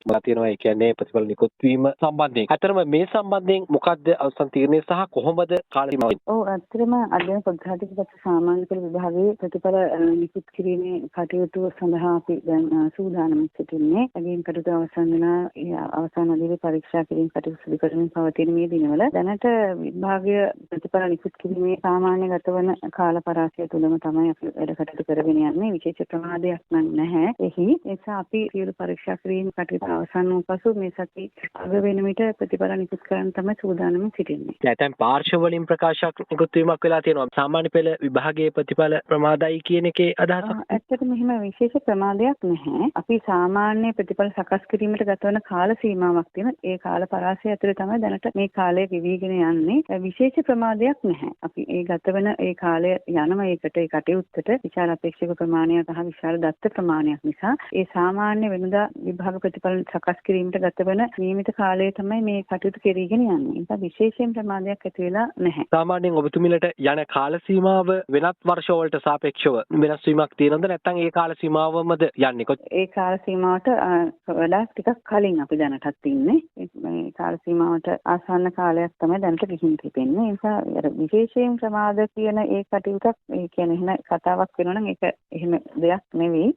මා තියෙනවා. ඒ කියන්නේ ප්‍රතිඵල නිකුත් වීම සම්බන්ධයෙන්. අතරම මේ සම්බන්ධයෙන් මොකක්ද අවසන් තීරණය සහ කොහොමද කාල සීමාව? ඔව් ඇත්තටම අධ්‍යයන පොත්සාහිතික සාමාන්‍ය පෙළ විභාගයේ ප්‍රතිඵල නිකුත් කිරීමේ කටයුතු සඳහා අපි දැන් සූදානම් සිටින්නේ. ඒගොල්ලන් කටයුතු අවසන් වෙනා අවසන් අධීර පරීක්ෂා කිරීම කටයුතු සිදු කරමින් පවතින මේ දිනවල දැනට විභාගීය ප්‍රතිඵල නිකුත් කිරීමේ සාමාන්‍ය ගත වන කාල පරාසය තුළම තමයි අපි වැඩ කටයුතු කරගෙන යන්නේ. විශේෂ ප්‍රමාදයක් නැහැ. එහි නිසා අපි සියලු පරීක්ෂා කිරීම කටයුතු අවසන් වූ පසු මේ සති අග වෙන විට ප්‍රතිඵල නිකුත් කරන්න තමයි සූදානම් සිටින්නේ. දැන් පාර්ශ්ව වලින් ප්‍රකාශයක් නිකුත් වීමක් වෙලා තියෙනවා. සාමාන්‍ය පෙළ විභාගයේ ප්‍රතිඵල ප්‍රමාදයි කියන එකේ අදහසක්. ඇත්තටම මෙහෙම විශේෂ ප්‍රමාදයක් නැහැ. අපි සාමාන්‍ය ප්‍රතිඵල සකස් කිරීමට ගතවන කාල සීමාවක් තියෙන. ඒ කාල පරාසය ඇතුළේ තමයි දැනට මේ කාලය ගෙවිගෙන යන්නේ. විශේෂ ප්‍රමාදයක් නැහැ. අපි ඒ ගතවන ඒ කාලය යනම ඒකට ඒ කටයුත්තට විශාල අපේක්ෂක ප්‍රමාණයක් සහ විශාල දත්ත ප්‍රමාණයක් නිසා ඒ සාමාන්‍ය වෙනදා විභාග ප්‍රතිඵල සකස් කිරීමට ගතවන නියමිත කාලය තමයි මේ කටයුතු කෙරීගෙන යන්නේ. ඒක විශේෂයෙන් ප්‍රමාදයක් ඇති වෙලා නැහැ. සාමාන්‍යයෙන් ඔබතුමිලට යන කාල සීමාව වෙනත් වර්ෂවලට සාපේක්ෂව වෙනස් වීමක් තියෙනවද නැත්නම් ඒ කාල සීමාවමද යන්නේ? ඒ කාල සීමාවට වඩා ටිකක් කලින් අපි දැනටත් ඉන්නේ. මේ කාල සීමාවට ආසන්න කාලයක් තමයි දැනට ගිහින් තිබෙන්නේ. ඒ නිසා විශේෂයෙන් ප්‍රමාද කියන ඒ කටයුත්තක් ඒ කියන්නේ එහෙම කතාවක් වෙනවා නම් ඒක එහෙම දෙයක් නෙවෙයි.